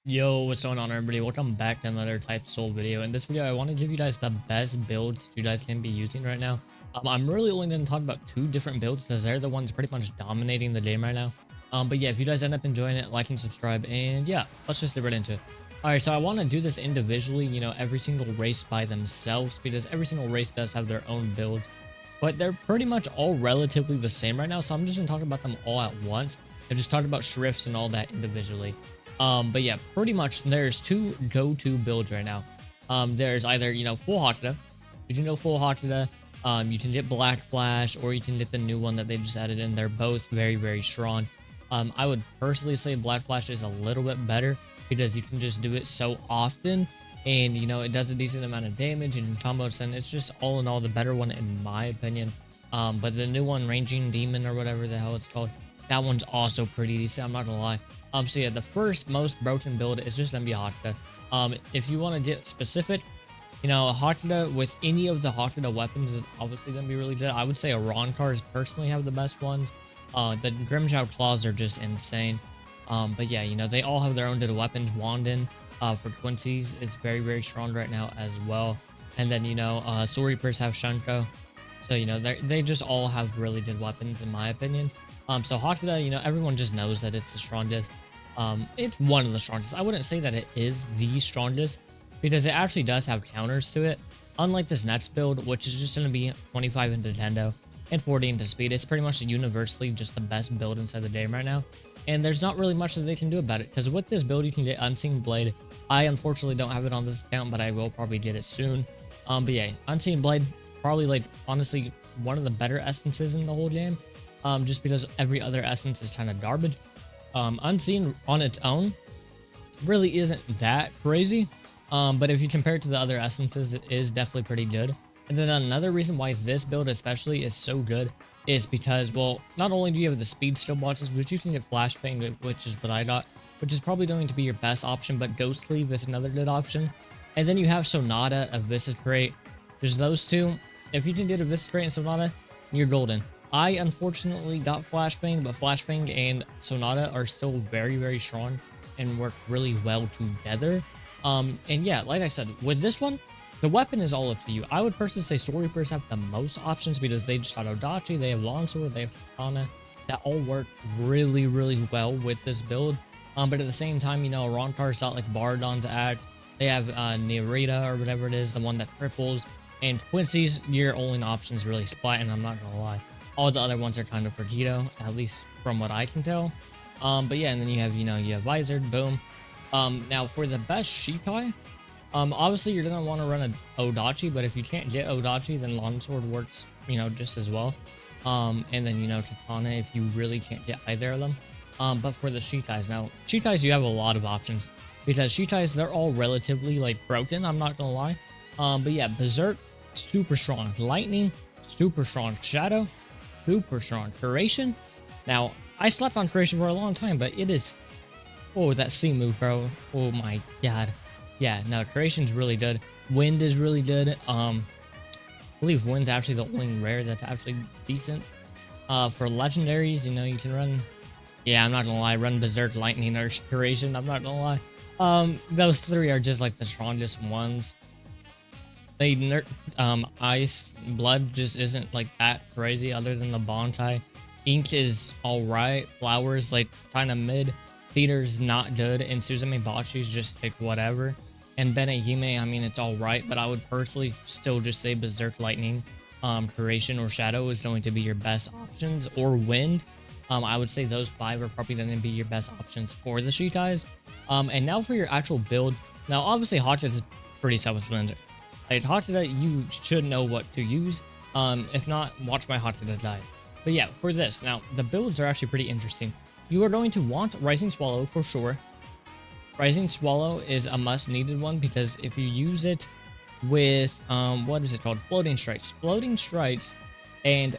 Yo, what's going on, everybody? Welcome back to another Type Soul video. In this video, I want to give you guys the best builds you guys can be using right now. I'm really only going to talk about two different builds because they're the ones pretty much dominating the game right now. But yeah, if you guys end up enjoying it, like and subscribe, and yeah, let's just get right into it. Alright, so I want to do this individually, every single race by themselves, because every single race does have their own builds. But they're pretty much all relatively the same right now, so I'm just going to talk about them all at once. I just talked about shrifts and all that individually. But yeah, pretty much there's two go-to builds right now. There's either, full Haka. If you know full Haka, you can get Black Flash, or you can get the new one that they just added in. They're both very, very strong. I would personally say Black Flash is a little bit better because you can just do it so often, and it does a decent amount of damage and combos, and it's just all in all the better one in my opinion. But the new one, Ranging Demon or whatever the hell it's called, that one's also pretty decent, I'm not gonna lie. So yeah, the first most broken build is just gonna be Haka. If you want to get specific, Haka with any of the Haka weapons is obviously gonna be really good. I would say Cars personally have the best ones. The Grimjow Claws are just insane. But yeah, they all have their own good weapons. Wanden, for Quincy's is very, very strong right now as well. And then, Soul Reapers have Shunko. So, they just all have really good weapons in my opinion. So Haka, everyone just knows that it's the strongest. It's one of the strongest. I wouldn't say that it is the strongest because it actually does have counters to it. Unlike this next build, which is just going to be 25 into Nintendo and 40 into speed, it's pretty much universally just the best build inside the game right now. And there's not really much that they can do about it, because with this build, you can get Unseen Blade. I unfortunately don't have it on this account, but I will probably get it soon. But yeah, Unseen Blade, probably honestly, one of the better essences in the whole game. Just because every other essence is kind of garbage. Unseen on its own really isn't that crazy. But if you compare it to the other essences, it is definitely pretty good. And then another reason why this build especially is so good is because, well, not only do you have the speed skill boxes, which you can get Flash Fang, which is what I got, which is probably going to be your best option, but Ghost Cleave is another good option. And then you have Sonata, Eviscerate. Just those two. If you can get Eviscerate and Sonata, you're golden. I unfortunately got Flash Fang, but Flash Fang and Sonata are still very, very strong and work really well together. And yeah, like I said, with this one, the weapon is all up to you. I would personally say Soul Reapers have the most options because they just have Odachi, they have Longsword, they have Katana, that all work really, really well with this build. But at the same time, Ronkar's got like Bardon to add. They have Nerita or whatever it is, the one that cripples. And Quincy's, your only option is really Splat, and I'm not gonna lie. All the other ones are kind of for Keto, at least from what I can tell. But yeah, and then you have, you have Visored, boom. Now for the best Shikai, obviously you're gonna want to run an Odachi, but if you can't get Odachi, then Longsword works, just as well. And then, Katana if you really can't get either of them. But for the Shikais, now, Shikais, you have a lot of options, because Shikais, they're all relatively, broken, I'm not gonna lie. But yeah, Berserk, super strong. Lightning, super strong. Shadow, super strong. Curation. Now, I slept on Curation for a long time, but it is... Oh, that C move, bro. Oh my god. Yeah, no, Curation's really good. Wind is really good. I believe Wind's actually the only rare that's actually decent. For legendaries, you can run... Yeah, I'm not gonna lie. Run Berserk, Lightning, or Curation. I'm not gonna lie. Those three are just the strongest ones. They Ice, Blood just isn't that crazy other than the Bonkai. Ink is alright. Flowers kind of mid. Theater's not good, and Suzume Bachi's just whatever. And Benehime, I mean, it's alright, but I would personally still just say Berserk, Lightning, Curation, or Shadow is going to be your best options, or Wind. I would say those five are probably going to be your best options for the Shikais. And now for your actual build. Now, obviously, Haka is pretty self-explanatory. Haka, you should know what to use. If not, watch my Haka guide. But yeah, for this, now, the builds are actually pretty interesting. You are going to want Rising Swallow for sure. Rising Swallow is a must-needed one, because if you use it with, what is it called? Floating Strikes. Floating Strikes and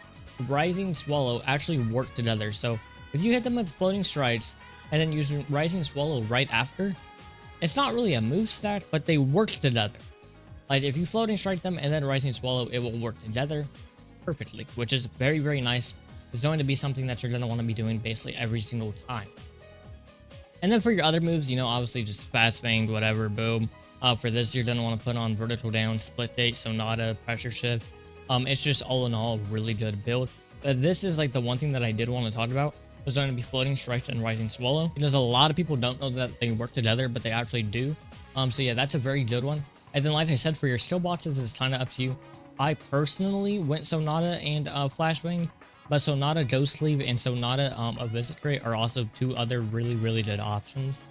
Rising Swallow actually work together. So if you hit them with Floating Strikes and then use Rising Swallow right after, it's not really a move stack, but they work together. If you Floating Strike them and then Rising Swallow, it will work together perfectly, which is very, very nice. It's going to be something that you're going to want to be doing basically every single time. And then for your other moves, you know, obviously just fast fang, whatever, boom. For this, you're gonna want to put on vertical down, split gate, sonata, pressure shift. It's just all in all really good build. But this is like the one thing that I did want to talk about was going to be floating strike and rising swallow, because a lot of people don't know that they work together, but they actually do. So yeah, that's a very good one. And then like I said, for your skill boxes, it's kind of up to you. I personally went sonata and flashbang, but sonata ghost sleeve and sonata a visit crate are also two other really good options.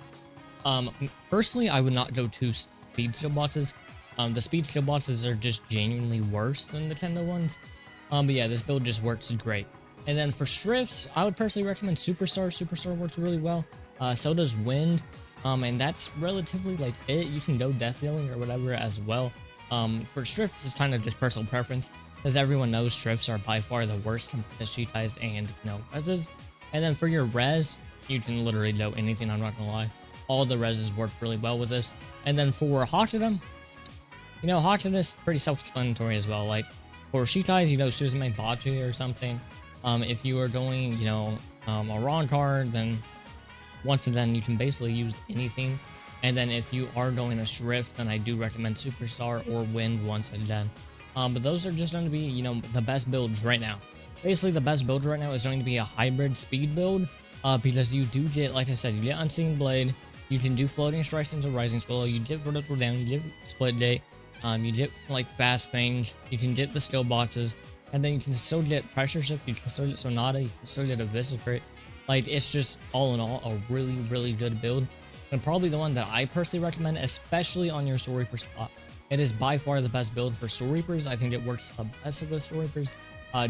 Personally, I would not go to speed skill boxes. The speed skill boxes are just genuinely worse than the Kendo ones. But yeah, this build just works great. And then for strifts, I would personally recommend Superstar. Superstar works really well. So does Wind. And that's relatively like it. You can go Death Dealing or whatever as well. For strifts, it's kind of just personal preference, because everyone knows strifts are by far the worst compared to Shikais and, you know, reses. And then for your res, you can literally do anything, I'm not gonna lie. All the reses work really well with this. And then for Haka, you know, Haka is pretty self-explanatory as well. Like, for Shikais, you know, Suzume Bachi or something. If you are going, you know, a wrong card, then once again, you can basically use anything. And then if you are going a Shrift, then I do recommend Superstar or Wind once again. But those are just going to be, you know, the best builds right now. Basically, the best build right now is going to be a hybrid speed build, because you do get, like I said, you get Unseen Blade, you can do floating strikes into Rising Swallow, you get vertical down, you get split gate, you get like fast fangs, you can get the skill boxes, and then you can still get pressure shift, you can still get sonata, you can still get a Viscifrate. Like, it's just all in all a really good build, and probably the one that I personally recommend, especially on your Soul Reaper slot. It is by far the best build for Soul Reapers. I think it works the best of the Soul Reapers,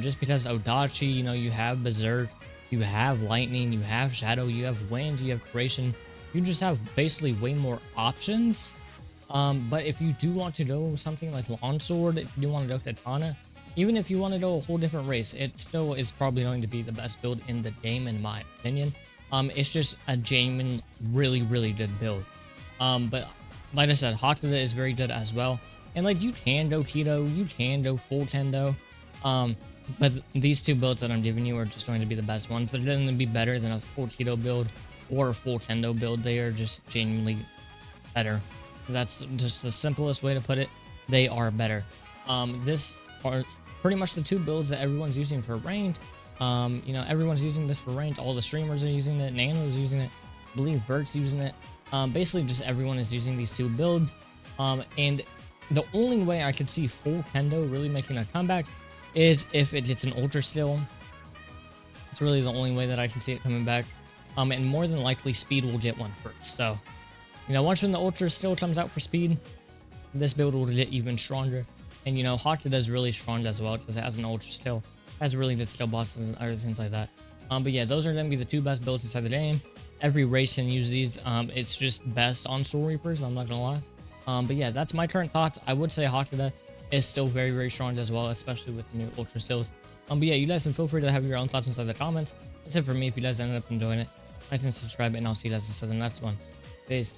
just because Odachi, you know, you have Berserk, you have Lightning, you have Shadow, you have Wind, you have Creation. You just have basically way more options. But if you do want to go something like Longsword, if you do want to go Katana, even if you want to go a whole different race, it still is probably going to be the best build in the game, in my opinion. It's just a genuine, really good build. But like I said, Haka is very good as well. And like, you can go Keto, you can go full Kendo. But these two builds that I'm giving you are just going to be the best ones. They're going to be better than a full Keto build or a full Kendo build. They are just genuinely better. That's just the simplest way to put it. They are better. This are pretty much the two builds that everyone's using for ranked. You know, everyone's using this for ranked. All the streamers are using it. Nano's using it. I believe Bert's using it. Basically, just everyone is using these two builds. And the only way I could see full Kendo really making a comeback is if it gets an Ultra Still. It's really the only way that I can see it coming back. And more than likely, Speed will get one first. So, you know, once when the Ultra Still comes out for Speed, this build will get even stronger. And, you know, Haka does really strong as well, because it has an Ultra Still. It has really good skill bosses and other things like that. But yeah, those are going to be the two best builds inside the game. Every race can use these. It's just best on Soul Reapers, I'm not gonna lie. But yeah, that's my current thoughts. I would say Haka is still very strong as well, especially with the new Ultra Stills. But yeah, you guys can feel free to have your own thoughts inside the comments. That's it for me. If you guys ended up enjoying it, like and subscribe, and I'll see you guys in the next one. Peace.